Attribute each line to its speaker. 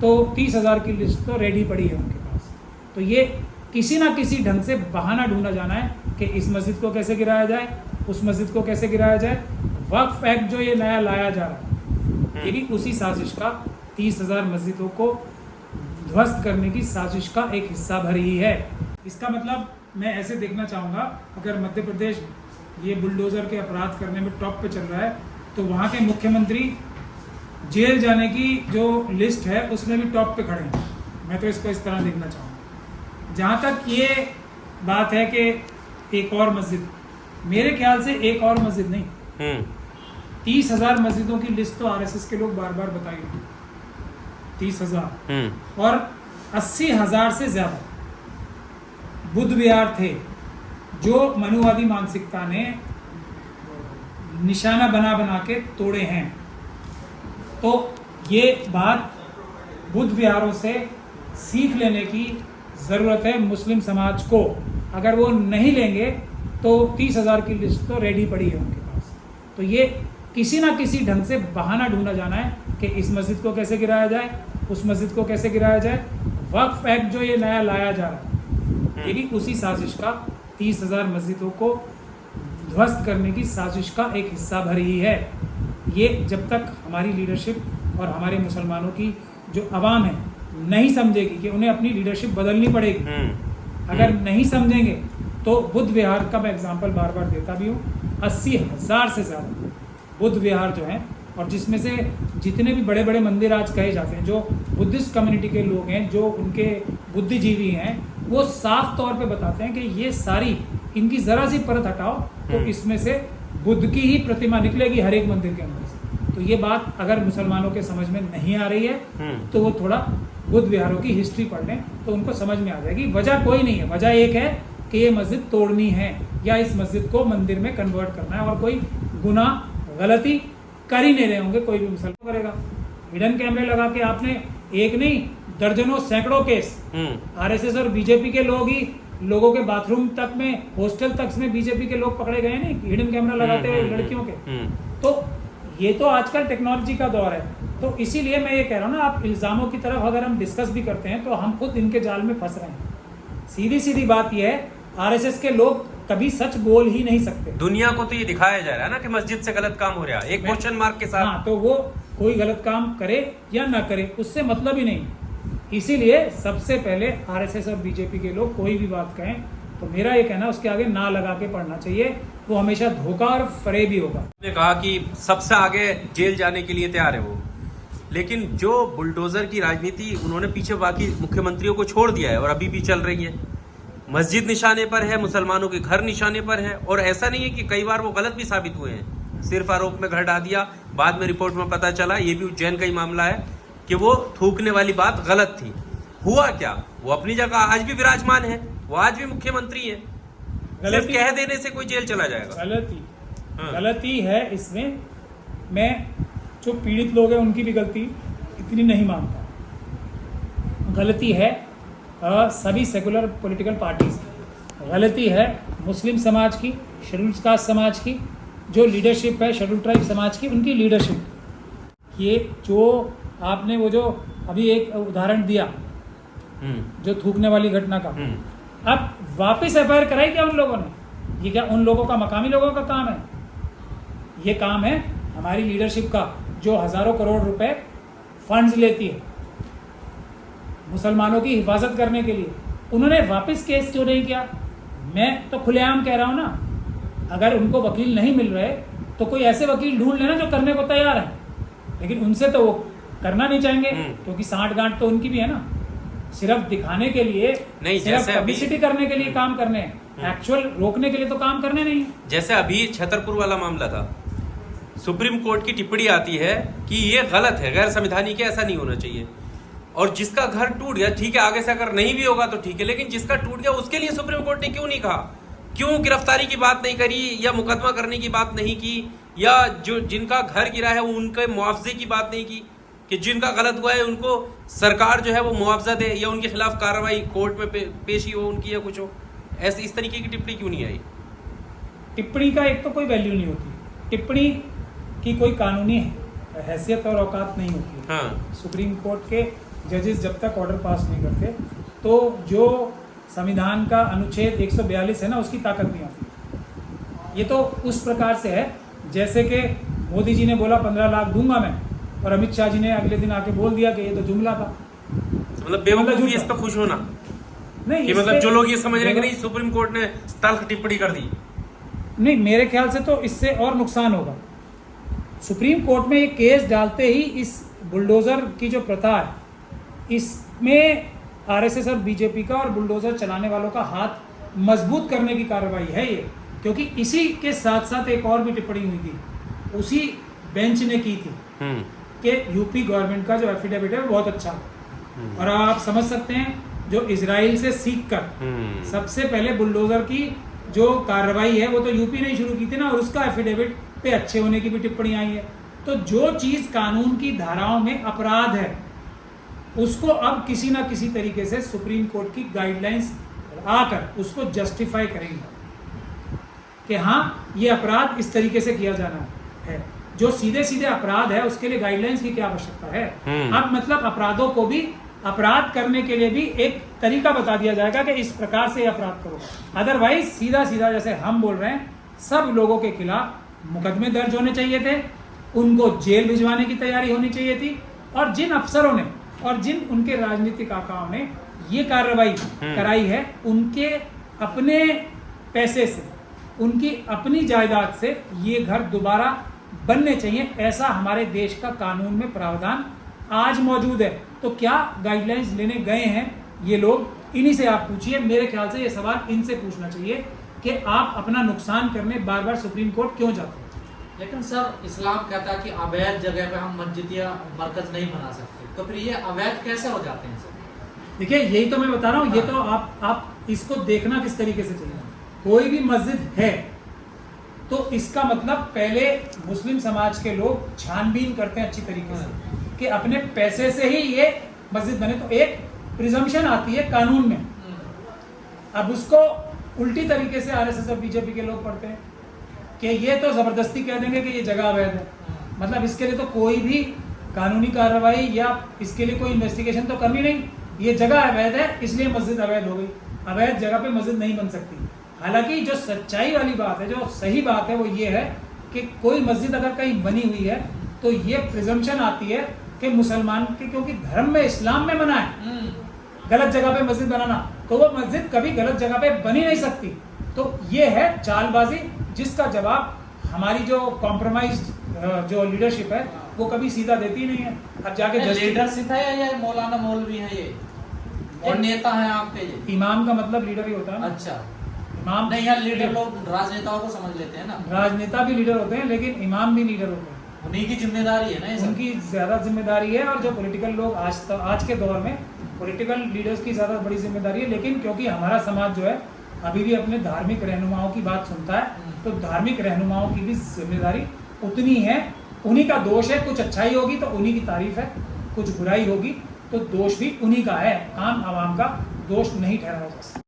Speaker 1: तो 30,000 की लिस्ट तो रेडी पड़ी है उनके पास। तो ये किसी ना किसी ढंग से बहाना ढूंढा जाना है कि इस मस्जिद को कैसे गिराया जाए, उस मस्जिद को कैसे गिराया जाए। वक्फ एक्ट जो ये नया लाया जा रहा है ये भी उसी साजिश का 30,000 मस्जिदों को ध्वस्त करने की साजिश का एक हिस्सा भर ही है। इसका मतलब मैं ऐसे देखना चाहूँगा, अगर मध्य प्रदेश ये बुलडोज़र के अपराध करने में टॉप पे चल रहा है तो वहाँ के मुख्यमंत्री जेल जाने की जो लिस्ट है उसमें भी टॉप पे खड़े हैं। मैं तो इसको इस तरह देखना चाहूँगा। जहाँ तक ये बात है कि एक और मस्जिद, मेरे ख्याल से एक और मस्जिद नहीं, 30,000 मस्जिदों की लिस्ट तो आरएसएस के लोग बार बार बताए हैं। 30,000 और 80,000 से ज्यादा बुद्ध विहार थे जो मनुवादी मानसिकता ने निशाना बना बना के तोड़े हैं। तो ये बात बुद्ध विहारों से सीख लेने की ज़रूरत है मुस्लिम समाज को। अगर वो नहीं लेंगे तो 30,000 की लिस्ट तो रेडी पड़ी है उनके पास। तो ये किसी ना किसी ढंग से बहाना ढूंढा जाना है कि इस मस्जिद को कैसे गिराया जाए, उस मस्जिद को कैसे गिराया जाए। वक्फ एक्ट जो ये नया लाया जा रहा है ये भी उसी साजिश का 30,000 मस्जिदों को ध्वस्त करने की साजिश का एक हिस्सा भर ही है। ये जब तक हमारी लीडरशिप और हमारे मुसलमानों की जो आवाम है नहीं समझेगी कि उन्हें अपनी लीडरशिप बदलनी पड़ेगी, अगर नहीं समझेंगे तो बुद्ध विहार का मैं एग्जांपल बार बार देता भी हूँ, 80,000 से ज़्यादा बुद्ध विहार जो हैं, और जिसमें से जितने भी बड़े बड़े मंदिर आज कहे जाते हैं जो बुद्धिस्ट कम्युनिटी के लोग हैं, जो उनके बुद्धिजीवी हैं, वो साफ तौर पे बताते हैं कि ये सारी इनकी ज़रा सी परत हटाओ तो इसमें से बुद्ध की ही प्रतिमा निकलेगी हर एक मंदिर के अंदर से। तो ये बात अगर मुसलमानों के समझ में नहीं आ रही है तो वो थोड़ा बुद्ध विहारों की हिस्ट्री पढ़ लें तो उनको समझ में आ जाएगी। वजह कोई नहीं है, वजह एक है कि ये मस्जिद तोड़नी है या इस मस्जिद को मंदिर में कन्वर्ट करना है, और कोई गुनाह गलती कर ही नहीं रहे होंगे, कोई भी मुसलमान करेगा। हिडन कैमरे लगा के आपने एक नहीं दर्जनों सैकड़ों केस आरएसएस और बीजेपी के लोग ही, लोगों के बाथरूम तक में, हॉस्टल तक में बीजेपी के लोग पकड़े गए नहीं हिडन कैमरा लगाते हुए लड़कियों के। तो ये तो आजकल टेक्नोलॉजी का दौर है। तो इसीलिए मैं ये कह रहा हूँ ना, आप इल्जामों की तरफ अगर हम डिस्कस भी करते हैं तो हम खुद इनके जाल में फंस रहे हैं। सीधी सीधी बात यह है, आरएसएस के लोग कभी सच बोल ही नहीं सकते।
Speaker 2: दुनिया को तो ये दिखाया जा रहा है ना कि मस्जिद से गलत काम हो रहा है, एक क्वेश्चन मार्क के साथ।
Speaker 1: हाँ, तो वो कोई गलत काम करे या ना करे उससे मतलब ही नहीं। इसीलिए सबसे पहले आरएसएस और बीजेपी के लोग कोई भी बात कहें तो मेरा ये कहना उसके आगे ना लगा के पढ़ना चाहिए, वो हमेशा धोखा और फरेब ही होगा।
Speaker 2: ने कहा कि सबसे आगे जेल जाने के लिए तैयार है वो, लेकिन जो बुलडोजर की राजनीति उन्होंने पीछे बाकी मुख्यमंत्रियों को छोड़ दिया है और अभी भी चल रही है। मस्जिद निशाने पर है, मुसलमानों के घर निशाने पर है, और ऐसा नहीं है कि कई बार वो गलत भी साबित हुए हैं, सिर्फ आरोप में घर डाल दिया, बाद में रिपोर्ट में पता चला, ये भी उज्जैन का ही मामला है कि वो थूकने वाली बात गलत थी। हुआ क्या, वो अपनी जगह आज भी विराजमान है, वो आज भी मुख्यमंत्री है। सिर्फ कह देने से कोई जेल चला जाएगा?
Speaker 1: गलती है इसमें। मैं जो पीड़ित लोग हैं उनकी भी गलती इतनी नहीं मानता। गलती है सभी सेकुलर पॉलिटिकल पार्टीज की, गलती है मुस्लिम समाज की, शेड्यूल कास्ट समाज की, जो लीडरशिप है शेड्यूल ट्राइब समाज की, उनकी लीडरशिप। ये जो आपने वो जो अभी एक उदाहरण दिया जो थूकने वाली घटना का, अब वापस एफआईआर कराई क्या उन लोगों ने? ये क्या उन लोगों का, मकामी लोगों का काम है? ये काम है हमारी लीडरशिप का, जो हजारों करोड़ रुपए फंड्स लेती है मुसलमानों की हिफाजत करने के लिए। उन्होंने वापस केस क्यों नहीं किया? मैं तो खुलेआम कह रहा हूं ना, अगर उनको वकील नहीं मिल रहे तो कोई ऐसे वकील ढूंढ लेना जो करने को तैयार है, लेकिन उनसे तो वो करना नहीं चाहेंगे क्योंकि सांठ गांठ तो उनकी भी है ना, सिर्फ दिखाने के लिए नहीं, सिर्फ पब्लिसिटी करने के लिए काम करने हैं, एक्चुअल रोकने के लिए तो काम करने नहीं।
Speaker 2: जैसे अभी छतरपुर वाला मामला था, सुप्रीम कोर्ट की टिप्पणी आती है कि ये गलत है, गैर संवैधानिक है, ऐसा नहीं होना चाहिए। और जिसका घर टूट गया ठीक है, आगे से अगर नहीं भी होगा तो ठीक है, लेकिन जिसका टूट गया उसके लिए सुप्रीम कोर्ट ने क्यों नहीं कहा? क्यों गिरफ्तारी की बात नहीं करी या मुकदमा करने की बात नहीं की, या जो जिनका घर गिरा है उनके मुआवजे की बात नहीं की कि जिनका गलत हुआ है उनको सरकार जो है वो मुआवजा दे या उनके खिलाफ कार्रवाई कोर्ट में पेशी हो उनकी या कुछ हो? ऐसे इस तरीके की टिप्पणी क्यों नहीं आई?
Speaker 1: टिप्पणी का एक तो कोई वैल्यू नहीं होती, टिप्पणी की कोई कानूनी हैसियत और औकात नहीं होती।
Speaker 2: हाँ।
Speaker 1: सुप्रीम कोर्ट के जजेस जब तक ऑर्डर पास नहीं करते तो जो संविधान का अनुच्छेद 142 है ना, उसकी ताकत नहीं आती। ये तो उस प्रकार से है जैसे कि मोदी जी ने बोला 15 लाख दूंगा मैं, और अमित शाह जी ने अगले दिन आके बोल दिया कि ये तो जुमला था।
Speaker 2: मतलब बेवकूफी इस पर खुश होना
Speaker 1: नहीं
Speaker 2: कि मतलब जो लोग ये समझ रहे हैं कि नहीं सुप्रीम कोर्ट ने तल्ख टिप्पणी कर दी।
Speaker 1: नहीं, मेरे ख्याल से तो इससे और नुकसान होगा। सुप्रीम कोर्ट में ये केस डालते ही इस बुलडोज़र की जो प्रथा है, इसमें आरएसएस और बीजेपी का और बुलडोज़र चलाने वालों का हाथ मजबूत करने की कार्रवाई है ये। क्योंकि इसी के साथ साथ एक और भी टिप्पणी हुई थी, उसी बेंच ने की थी कि यूपी गवर्नमेंट का जो एफिडेविट है वो बहुत अच्छा है। और आप समझ सकते हैं जो इजराइल से सीख कर सबसे पहले बुलडोज़र की जो कार्रवाई है वो तो यूपी ने ही शुरू की थी ना, और उसका एफिडेविट पे अच्छे होने की भी टिप्पणी आई है। तो जो चीज़ कानून की धाराओं में अपराध है उसको अब किसी ना किसी तरीके से सुप्रीम कोर्ट की गाइडलाइंस आकर उसको जस्टिफाई करेंगे कि हाँ ये अपराध इस तरीके से किया जाना है। जो सीधे सीधे अपराध है उसके लिए गाइडलाइंस की क्या आवश्यकता है। अब मतलब अपराधों को भी अपराध करने के लिए भी एक तरीका बता दिया जाएगा कि इस प्रकार से अपराध करो। अदरवाइज सीधा सीधा जैसे हम बोल रहे हैं, सब लोगों के खिलाफ मुकदमे दर्ज होने चाहिए थे, उनको जेल भिजवाने की तैयारी होनी चाहिए थी। और जिन अफसरों ने और जिन उनके राजनीतिक आकाओं ने ये कार्रवाई कराई है, उनके अपने पैसे से, उनकी अपनी जायदाद से ये घर दोबारा बनने चाहिए। ऐसा हमारे देश का कानून में प्रावधान आज मौजूद है। तो क्या गाइडलाइंस लेने गए हैं ये लोग, इन्हीं से आप पूछिए। मेरे ख्याल से ये सवाल इनसे पूछना चाहिए कि आप अपना नुकसान करने बार बार सुप्रीम कोर्ट क्यों जाते हैं।
Speaker 3: लेकिन सर इस्लाम कहता है कि अवैध जगह पे हम मस्जिद या मरकज नहीं बना सकते, तो फिर ये अवैध कैसे हो जाते हैं सर?
Speaker 1: देखिए यही तो मैं बता रहा हूँ। ये तो आप इसको देखना किस तरीके से चाहिए। कोई भी मस्जिद है तो इसका मतलब पहले मुस्लिम समाज के लोग छानबीन करते हैं अच्छी तरीके से कि अपने पैसे से ही ये मस्जिद बने, तो एक प्रिजम्पशन आती है कानून में। अब उसको उल्टी तरीके से आरएसएस और बीजेपी के लोग पढ़ते हैं कि ये तो जबरदस्ती कह देंगे कि ये जगह अवैध है। मतलब इसके लिए तो कोई भी कानूनी कार्रवाई या इसके लिए कोई इन्वेस्टिगेशन तो करनी नहीं, ये जगह अवैध है इसलिए मस्जिद अवैध हो गई। अवैध जगह पे मस्जिद नहीं बन सकती। हालांकि जो सच्चाई वाली बात है, जो सही बात है वो ये है कि कोई मस्जिद अगर कहीं बनी हुई है तो ये प्रिजम्पशन आती है कि मुसलमान के, क्योंकि धर्म में इस्लाम में मना है गलत जगह पे मस्जिद बनाना, तो वो मस्जिद कभी गलत जगह पे बनी नहीं सकती। तो ये है चालबाजी जिसका जवाब हमारी जो कॉम्प्रोमाइज जो लीडरशिप है वो कभी सीधा देती नहीं है। अब जाके
Speaker 3: लीडरशिप है या मौलाना मौलवी है ये और नेता है आपके? ये
Speaker 1: इमाम का मतलब लीडर ही होता है ना।
Speaker 3: अच्छा,
Speaker 1: इमाम
Speaker 3: नहीं यार, लीडर लोग राजनेताओं को समझ लेते हैं ना।
Speaker 1: राजनेता भी लीडर होते हैं लेकिन इमाम भी लीडर होते हैं,
Speaker 3: उन्हीं की जिम्मेदारी है ना ये सब।
Speaker 1: उनकी ज्यादा जिम्मेदारी है। और जो पॉलिटिकल लोग आज के दौर में पॉलिटिकल लीडर्स की ज्यादा बड़ी जिम्मेदारी है। लेकिन क्योंकि हमारा समाज जो है अभी भी अपने धार्मिक रहनुमाओं की बात सुनता है, तो धार्मिक रहनुमाओं की भी जिम्मेदारी उतनी है। उन्हीं का दोष है, कुछ अच्छाई होगी तो उन्हीं की तारीफ है, कुछ बुराई होगी तो दोष भी उन्हीं का है। आम आवाम का दोष नहीं ठहराया जा सकता।